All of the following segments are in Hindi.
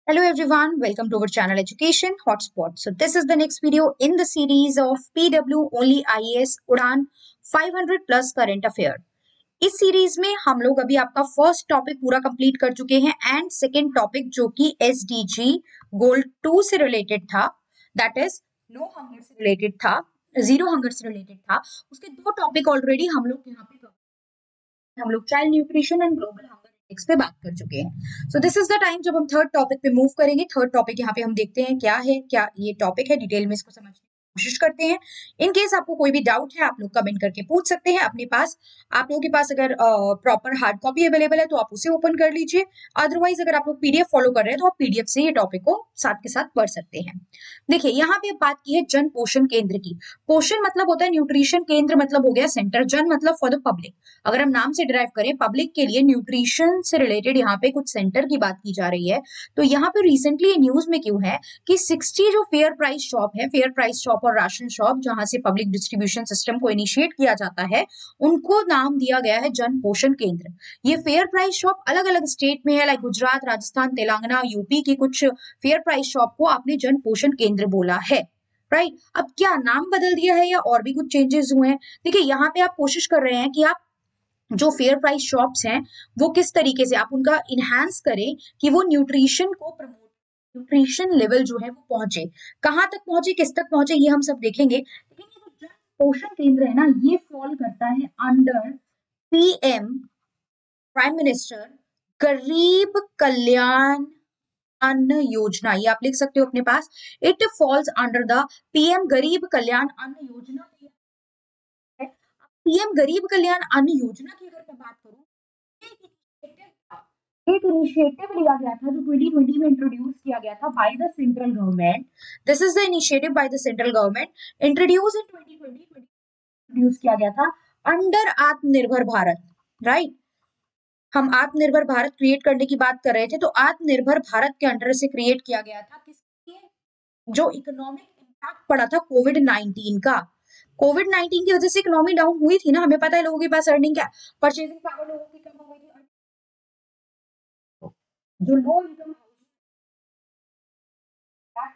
Hello everyone, welcome to our channel Education Hotspot. So this is the next video in the series of PW Only IAS Udan 500 plus current affair. इस सीरीज में हम लोग अभी आपका फर्स्ट टॉपिक पूरा कंप्लीट कर चुके हैं एंड सेकेंड टॉपिक जो कि SDG गोल 2 से रिलेटेड था, दैट इज नो हंगर से रिलेटेड था, जीरो हंगर से रिलेटेड था। उसके दो टॉपिक ऑलरेडी हम लोग यहाँ पे हम लोग child nutrition and global hunger index पे बात कर चुके हैं। So this is the time जब हम थर्ड टॉपिक पे मूव करेंगे। थर्ड टॉपिक यहाँ पे हम देखते हैं क्या है, क्या ये टॉपिक है, डिटेल में इसको समझने की कोशिश करते हैं। इन केस आपको कोई भी डाउट है आप लोग कमेंट करके पूछ सकते हैं अपने पास। आप लोगों के पास अगर प्रॉपर हार्ड कॉपी अवेलेबल है तो आप उसे ओपन कर लीजिए, अदरवाइज अगर आप लोग पीडीएफ फॉलो कर रहे हैं तो आप पीडीएफ से ये टॉपिक को साथ के साथ पढ़ सकते हैं। देखिए यहाँ पे बात की है जन पोषण केंद्र की। पोषण मतलब होता है न्यूट्रिशन, केंद्र मतलब हो गया सेंटर, जन मतलब फॉर द पब्लिक। अगर हम नाम से डिराइव करें पब्लिक के लिए न्यूट्रिशन से रिलेटेड यहाँ पे कुछ सेंटर की बात की जा रही है। तो यहाँ पे रिसेंटली न्यूज में क्यों है कि 60 जो फेयर प्राइस शॉप है, फेयर प्राइस शॉप और राशन शॉप जहां से पब्लिक डिस्ट्रीब्यूशन सिस्टम को इनिशिएट किया जाता है, उनको नाम दिया गया है जन पोषण केंद्र। ये फेयर प्राइस शॉप अलग अलग स्टेट में है, लाइक गुजरात, राजस्थान, तेलंगाना, यूपी की कुछ फेयर प्राइस शॉप को आपने जन पोषण केंद्र बोला है, राइट। अब क्या नाम बदल दिया है या और भी कुछ चेंजेस हुए हैं? देखिए यहाँ पे आप कोशिश कर रहे हैं कि आप जो फेयर प्राइस शॉप्स हैं वो किस तरीके से आप उनका इनहांस करें कि वो न्यूट्रिशन को प्रमोट, न्यूट्रिशन लेवल जो है वो पहुंचे, कहां तक पहुंचे, किस तक पहुंचे, ये हम सब देखेंगे। लेकिन ये जो जन पोषण केंद्र है ना, ये फॉल करता है अंडर पीएम, प्राइम मिनिस्टर गरीब कल्याण अन्न योजना। ये आप लिख सकते हो अपने पास, it falls under the PM Garib Kalyan अन्न योजना। पीएम गरीब कल्याण अन्न योजना की अगर मैं बात करूं, एक इनिशिएटिव लिया गया था जो 2020 में इंट्रोड्यूस किया गया था by the central government. This is the initiative by the central government introduce in 2020, introduce किया गया था अंडर आत्मनिर्भर भारत, राइट। हम आत्मनिर्भर भारत क्रिएट करने की बात कर रहे थे, तो आत्मनिर्भर भारत के अंडर से क्रिएट किया गया था किसके, जो इकोनॉमिक इम्पैक्ट पड़ा था कोविड 19 का। कोविड 19 की वजह से इकोनॉमी डाउन हुई थी ना, हमें पता है लोगों के पास अर्निंग क्या, परचेजिंग पावर लोगों की कम हो गई थी। जो लो इनकम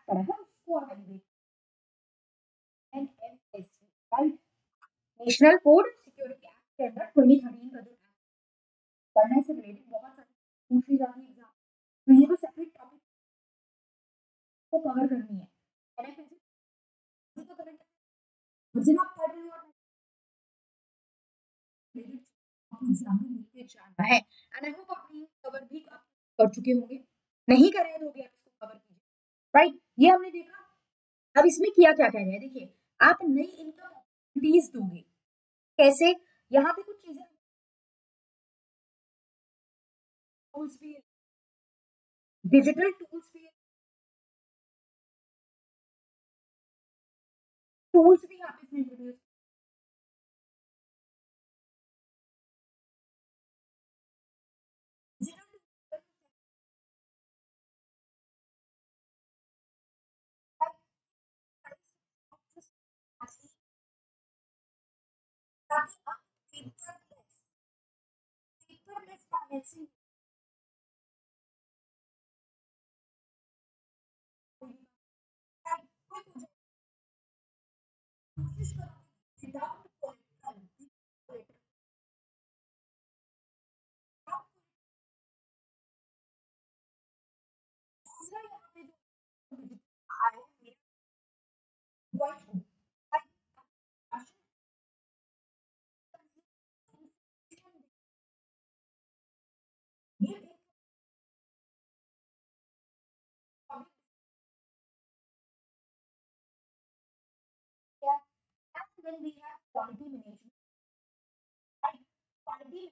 पड़ा है उसको आप एनएफएससी, right, national food security act के अंदर 2013 का जो पढ़ने से रिलेटेड बहुत सारी पूछी जाती है एग्जाम, तो ये तो सेपरेट टॉपिक को कवर करनी है। एनएफएससी तो करंट जब आप पढ़ रहे हो एग्जाम में लिखते जाना है, एंड आई होप आप ये कवर भी आप कर चुके होंगे, नहीं कर रहे तो भी आप इसको कवर कीजिए, राइट। ये हमने देखा। अब इसमें किया क्या कह रहे हैं, देखिए आप नई इनकम अपॉर्चुनिटीज दोगे, कैसे, यहाँ पे कुछ चीजें टूल्स भी, डिजिटल टूल्स भी, टूल्स भी यहाँ पे इसमें introduce, when we have quality management, right? Quality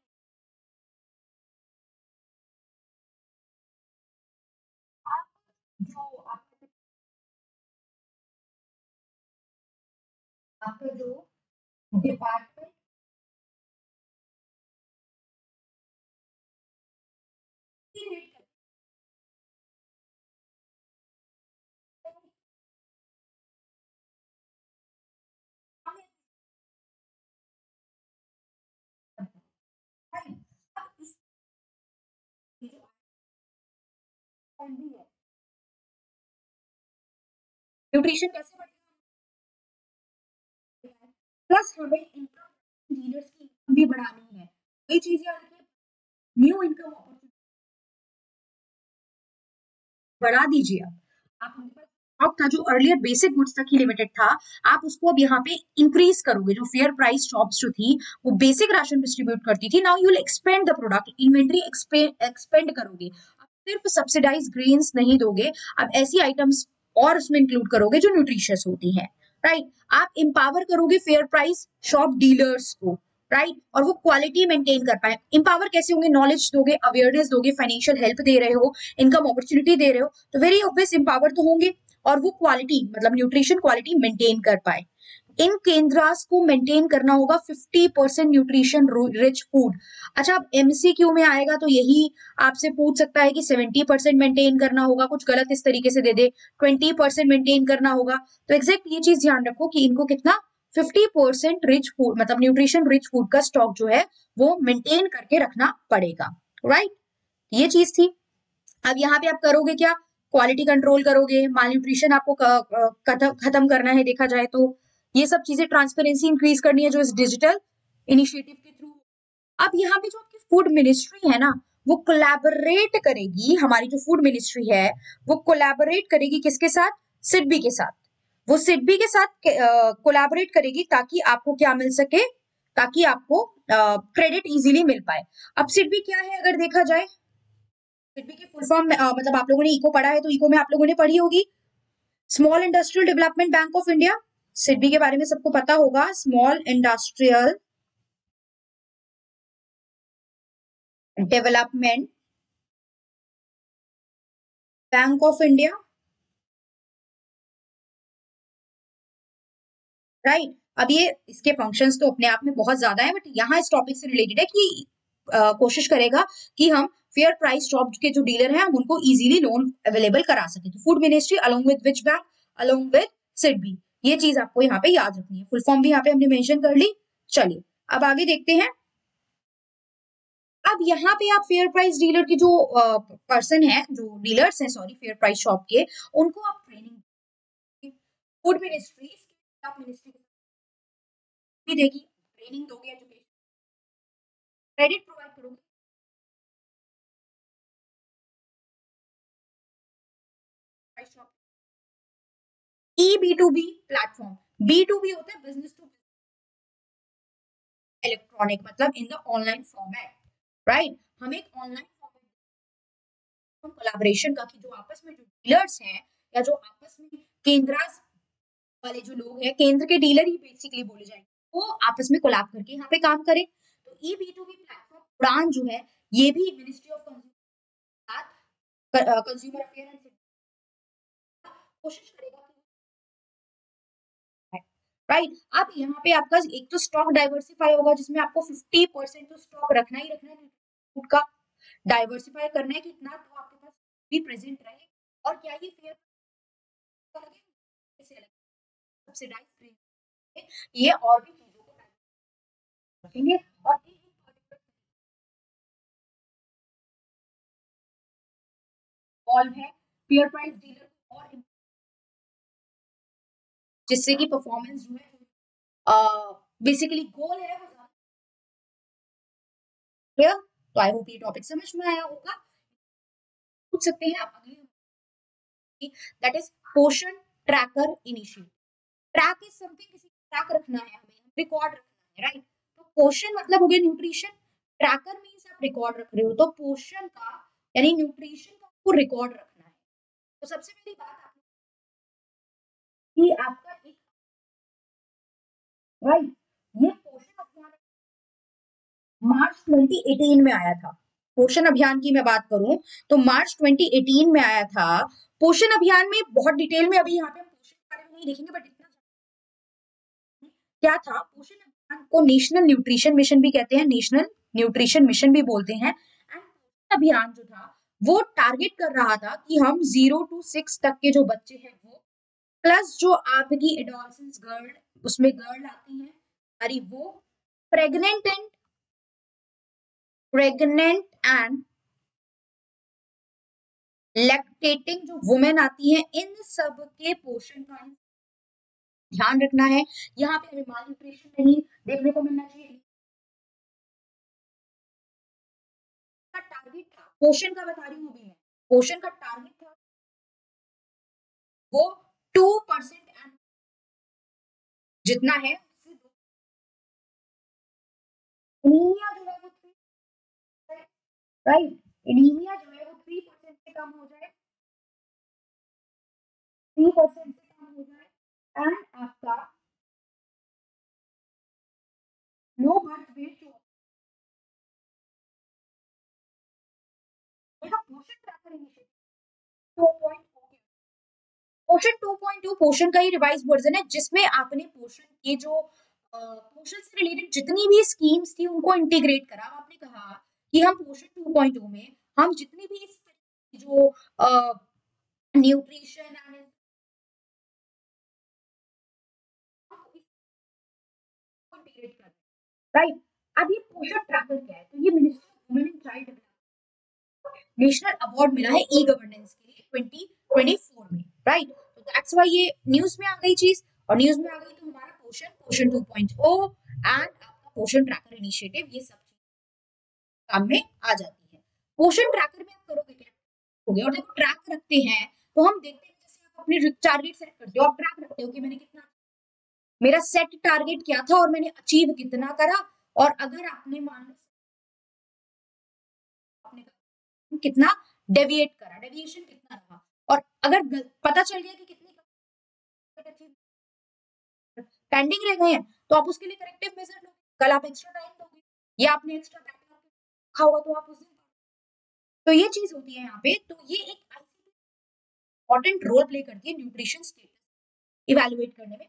जो आपका जो डिपार्टमेंट की रेट करती है, न्यूट्रिशन कैसे बढ़ेगा, प्लस हमें इनकम डीलर्स की इनकम भी बढ़ानी है, ये चीज याद रखिए, न्यू इनकम अपॉर्चुनिटी बढ़ा दीजिए आप उनके पास स्टॉक था जो अर्लियर बेसिक गुड्स तक ही लिमिटेड था, आप उसको अब यहाँ पे इंक्रीज करोगे। जो फेयर प्राइस शॉप्स जो थी वो बेसिक राशन डिस्ट्रीब्यूट करती थी, now you will expand the product, inventory expand करोगे, अब सिर्फ सब्सिडाइज ग्रेन्स नहीं दोगे, अब ऐसी आइटम्स और उसमें इंक्लूड करोगे जो न्यूट्रिशियस होती हैं, राइट। आप एम्पावर करोगे फेयर प्राइस शॉप डीलर्स को, राइट, और वो क्वालिटी मेंटेन कर पाए। एम्पावर कैसे होंगे, नॉलेज दोगे, अवेयरनेस दोगे, फाइनेंशियल हेल्प दे रहे हो, इनकम अपॉर्चुनिटी दे रहे हो, तो वेरी ऑब्वियस एम्पावर तो होंगे, और वो क्वालिटी मतलब न्यूट्रिशन क्वालिटी मेंटेन कर पाए। इन केंद्रास को मेंटेन करना होगा 50% न्यूट्रिशन रिच फूड। अच्छा, अब एमसीक्यू में आएगा तो यही आपसे पूछ सकता है कि 70% मेंटेन करना होगा, कुछ गलत इस तरीके से दे दे, 20% मेंटेन करना होगा, तो एग्जैक्ट ये चीज ध्यान रखो कि इनको कितना 50% रिच फूड मतलब न्यूट्रिशन रिच फूड का स्टॉक जो है वो मेंटेन करके रखना पड़ेगा, राइट। ये चीज थी। अब यहाँ पे आप करोगे क्या, क्वालिटी कंट्रोल करोगे, माल न्यूट्रिशन आपको खत्म करना है, देखा जाए तो ये सब चीजें, ट्रांसपेरेंसी इंक्रीज करनी है जो इस डिजिटल इनिशिएटिव के थ्रू। अब यहाँ पे जो आपकी फूड मिनिस्ट्री है ना, वो कोलैबोरेट करेगी, हमारी जो फूड मिनिस्ट्री है वो कोलैबोरेट करेगी किसके साथ, सिडबी के साथ, वो सिडबी के साथ कोलैबोरेट करेगी ताकि आपको क्या मिल सके, ताकि आपको क्रेडिट इजीली मिल पाए। अब सिडबी क्या है अगर देखा जाए, सिडबी की फुल फॉर्म मतलब आप लोगों ने इको पढ़ा है तो इको में आप लोगों ने पढ़ी होगी, small industrial development bank of India. SIDBI के बारे में सबको पता होगा, small industrial development bank of India, right. अब ये इसके फंक्शंस तो अपने आप में बहुत ज्यादा है, बट यहाँ इस टॉपिक से रिलेटेड है कि कोशिश करेगा कि हम फेयर प्राइस शॉप के जो डीलर हैं हम उनको इजीली लोन अवेलेबल करा सके। तो food ministry along with which bank, along with SIDBI, ये चीज आपको यहाँ पे याद रखनी है। फुल फॉर्म भी यहाँ पे हमने मेंशन कर ली। चलिए अब आगे देखते हैं। अब यहाँ पे आप फेयर प्राइस डीलर की जो पर्सन है, जो डीलर्स हैं सॉरी फेयर प्राइस शॉप के, उनको आप ट्रेनिंग, फूड मिनिस्ट्री आप मिनिस्ट्री भी देगी, ट्रेनिंग दोगे, एजुकेशन क्रेडिट प्रोवाइड करोगे, E B to B platform, B to B होता है बिजनेस टू इलेक्ट्रॉनिक, मतलब in the online format, right. हम एक ऑनलाइन कोलैबोरेशन का कि जो आपस में जो डीलर्स हैं या जो आपस में केंद्र वाले जो लोग हैं, केंद्र के डीलर ही बेसिकली बोले जाएंगे, वो आपस में कोलैब करके यहाँ पे काम करें। तो E B to B platform Udaan जो है ये भी मिनिस्ट्री ऑफ कंज्यूमर अफेयर कोशिश करेगा, राइट। अब यहाँ पे आपका एक तो स्टॉक डाइवर्सिफाई होगा जिसमें आपको 50% तो स्टॉक रखना ही रखना है फूड का, डाइवर्सिफाई करना है कि इतना तो आपके पास भी प्रेजेंट रहे, और क्या ये फेयर सब्सिडाइज ये और भी चीजों को रखेंगे। और इन्वॉल्व है फेयर प्राइस डीलर और जिससे कि परफॉर्मेंस जो है बेसिकली गोल है वो, तो आई होप ये टॉपिक समझ में आया होगा। पूछ सकते हैं आप अगली, दैट इज पोषण tracker initiative. Track is something, किसी ट्रैक रखना है हमें, रिकॉर्ड रखना है, राइट। तो पोषण मतलब हो गया न्यूट्रिशन, ट्रैकर मींस आप रिकॉर्ड रख रहे हो, तो पोषण का यानी न्यूट्रिशन का आपको रिकॉर्ड रखना है। तो सबसे पहली बात कि आपका एक, राइट, ये पोषण अभियान मार्च 2018 में आया था। पोषण अभियान की मैं बात करूं तो मार्च 2018 में आया था। पोषण अभियान में बहुत डिटेल में अभी यहाँ पे पोषण के बारे में नहीं देखेंगे, बट इतना क्या था, पोषण अभियान को नेशनल न्यूट्रिशन मिशन भी कहते हैं, नेशनल न्यूट्रिशन मिशन भी बोलते हैं। एंड पोषण अभियान जो था वो टारगेट कर रहा था कि हम 0 to 6 तक के जो बच्चे हैं वो, प्लस जो आपकी एडोलसेंस गर्ल, उसमें गर्ल आती है अरे वो, pregnant and pregnant and lactating जो वुमेन आती है, इन सब के पोषण का ध्यान रखना है। यहाँ पे हमें माल न्यूट्रिशन नहीं देखने को मिलना चाहिए। टारगेट था पोषण का, बता रही हूँ अभी मैं, पोषण का टारगेट था वो 2% जितना है, एनीमिया जो है वो राइट, एनीमिया जो है वो 3% से कम हो जाए, 3% से कम हो जाए, एंड आपका लो बर्थ वेट जो है, पोषण ट्रैकर इनिशिएटिव 2.0, पोषण 2.2 पोषण का ही रिवाइज वर्जन है, जिसमें आपने पोषण के जो पोषण से रिलेटेड जितनी भी स्कीम्स थी उनको इंटीग्रेट करा। आपने कहा कि हम पोषण 2.0 में हम जितनी भी जो न्यूट्रिशन एंड इंटीग्रेट कर, राइट। अब ये पोषण ट्रैकर क्या है, तो ये ministry of women and child national award मिला है ई गवर्नेंस के लिए 2024 में, राइट। तो दैट्स व्हाई ये न्यूज में आ गई चीज, और न्यूज में आ गई तो हमारा पोषण, पोषण 2.0 एंड आपका पोषण ट्रैकर इनिशिएटिव, ये सब काम में आ जाती है। पोषण ट्रैकर में आप करोगे क्या, हो गया, और देखो ट्रैक रखते हैं तो हम देखते हैं, जैसे आप अपने टारगेट सेट करते हो, आप ट्रैक रखते हो कि मैंने कितना, मेरा सेट टारगेट क्या था और मैंने अचीव कितना करा, और अगर आपने मान लो आपने कितना डेविएट करा, डेविएशन कितना रहा, और अगर पता चल गया कि कितनी पेंडिंग रह गए हैं, तो आप उसके लिए करेक्टिव मेजर लो, कल आप एक्स्ट्रा टाइम दोगे या आपने एक्स्ट्रा टाइम रखा होगा तो आप उस दिन, तो ये चीज होती है यहाँ पे। तो ये एक इंपॉर्टेंट रोल प्ले करती है न्यूट्रिशन स्टेटस इवैल्यूएट करने में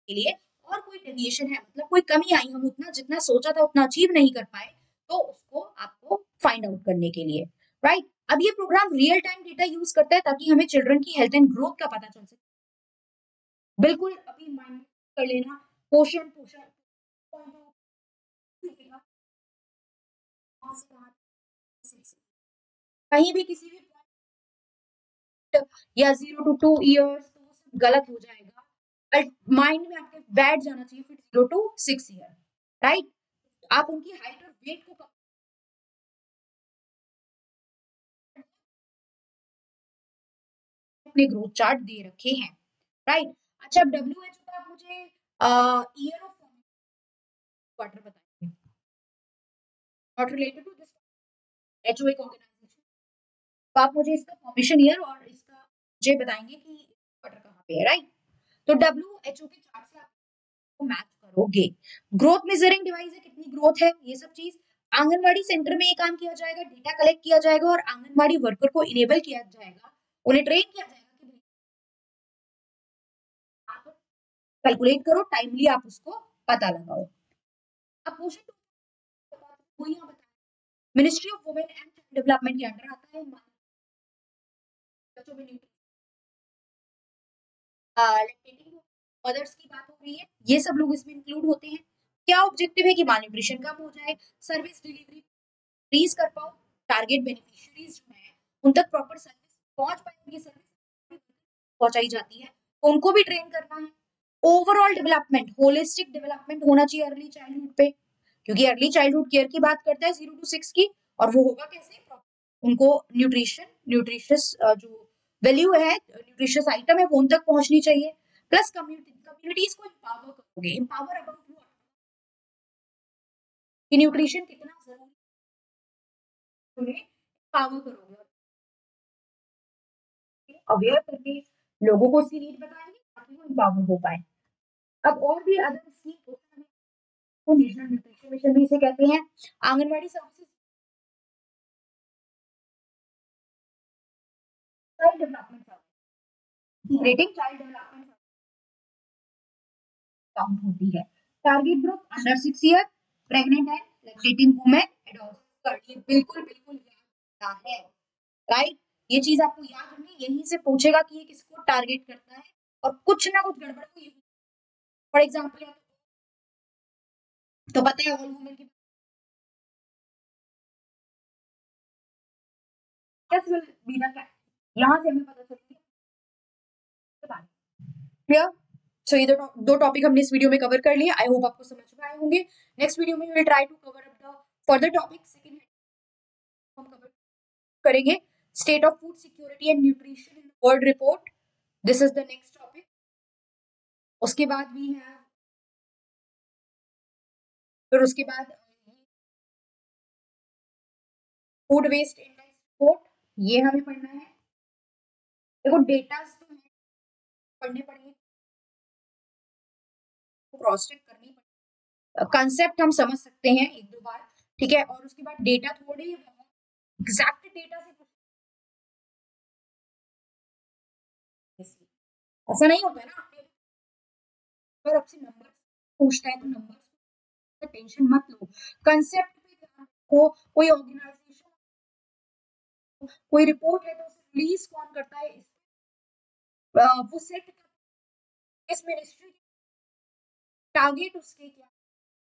के लिए। और कोई डेविएशन है, मतलब कोई कमी आई, हम उतना जितना सोचा था उतना अचीव नहीं कर पाए, तो उसको आपको फाइंड आउट करने के लिए, राइट। अब ये program real time data use करता है ताकि हमें चिल्ड्रन की हेल्थ एंड ग्रोथ का पता चल सके। बिल्कुल अभी माइंड कर लेना, पोषण पोषण कहीं भी किसी भी या 0 to 2 years तो वो सब गलत हो जाएगा, माइंड में आपके बैठ जाना चाहिए फिर 0 to 6 year, राइट। आप उनकी हाइट और वेट को अपने ग्रोथ चार्ट दे रखे हैं, राइट। अच्छा, अब WHO का आप मुझे ईयर ऑफ क्वार्टर बताइए, not related to this, HO एक ऑर्गेनाइजेशन, तो आप मुझे इसका फॉर्मेशन ईयर और इसका मुझे बताएंगे कि क्वार्टर कहाँ पे है, राइट। तो WHO के चार्ट से आप मैच करोगे, ग्रोथ मेजरिंग डिवाइस है, कितनी ग्रोथ है, ये सब चीज आंगनवाड़ी सेंटर में ये काम किया जाएगा, डेटा कलेक्ट किया जाएगा और आंगनवाड़ी वर्कर को इनेबल किया जाएगा, उन्हें ट्रेन किया जाएगा कि आप कैलकुलेट करो, टाइमली आप उसको पता लगाओ। अब पोषण वो यहाँ बताया, ministry of women and child development के अंडर आता है, बच्चों में मदर्स की बात हो रही है, ये सब लोग इसमें इंक्लूड होते हैं। क्या ऑब्जेक्टिव है कि माल न्यूट्रिशन कम हो जाए, सर्विस डिलीवरी इंक्रीज कर पाओ, टारगेट बेनिफिशियरीज जो है उन तक प्रॉपर सर्विस पहुंच पाए, उनकी सर्विस पहुंचाई जाती है, तो उनको भी ट्रेन करना है। ओवरऑल डेवलपमेंट, होलिस्टिक डेवलपमेंट होना चाहिए अर्ली चाइल्डहुड पे, क्योंकि अर्ली चाइल्डहुड केयर की बात करता है 0 to 6 की, और वो होगा कैसे, उनको न्यूट्रिशन, न्यूट्रिशियस जो वैल्यू है, न्यूट्रिशियस आइटम है वो उन तक पहुंचनी चाहिए। प्लस कम्युनिटीज को एम्पावर करोगे, एम्पावर अबाउट कि न्यूट्रिशन कितना जरूरी है, उन्हें एम्पावर करोगे, अवेयर करके लोगों को उसकी नीड बताएंगे ताकि वो एम्पावर हो पाए। अब और भी अदर स्कीम तो नेशनल न्यूट्रिशन मिशन भी इसे कहते हैं, anganwadi services, child development, rating child development count होती है। Target group under 6 year, pregnant and lactating women, adult, ये बिल्कुल बिल्कुल याद रखना है, राइट। ये चीज आपको याद रखनी, यहीं से पूछेगा कि ये किसको टारगेट करता है, और कुछ ना कुछ गड़बड़ हुई, फॉर एग्जाम्पल तो पता है ऑल वुमेन की will be the यहाँ से हमें पता चलती है। क्लियर? सो ये दो टॉपिक हमने इस वीडियो में कवर कर लिए। आई होप आपको समझ में आए होंगे। नेक्स्ट वीडियो में will try to cover up the further topic. Second हम कवर करेंगे state of food security and nutrition in the world report. This is the next topic. उसके बाद वी हैव, फिर उसके बाद फूड वेस्ट इंडेक्स रिपोर्ट, ये हमें पढ़ना है। देखो डेटा तो पढ़ने पड़ेंगे, क्रॉस चेक करनी पड़ेगी, कंसेप्ट हम समझ सकते हैं एक दो बार, ठीक है। और उसके बाद डेटा थोड़े एग्जैक्ट डेटा से ऐसा नहीं होता है ना। अगर आपसे नंबर पूछता है तो नंबर टेंशन मत लो, कंसेप्ट पे ध्यान रखो। कोई ऑर्गेनाइजेशन, कोई रिपोर्ट है तो उसे रिलीज कौन करता है, वो सेट इस मिनिस्ट्री, टारगेट उसके क्या,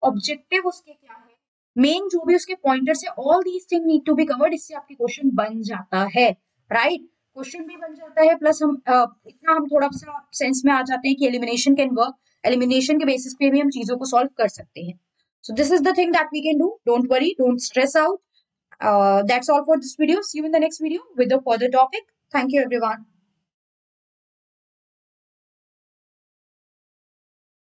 ऑब्जेक्टिव उसके क्या है, मेन जो भी उसके पॉइंटर्स है, all these thing need to be covered. इससे आपकी क्वेश्चन बन जाता है, राइट? क्वेश्चन भी बन जाता है, प्लस हम इतना हम थोड़ा सा सेंस में आ जाते हैं कि एलिमिनेशन कैन वर्क, एलिमिनेशन के बेसिस पे भी हम चीजों को सॉल्व कर सकते हैं। So this is the thing that we can do. Don't worry, don't stress out. That's all for this video. See you in the next video with a further topic. Thank you everyone.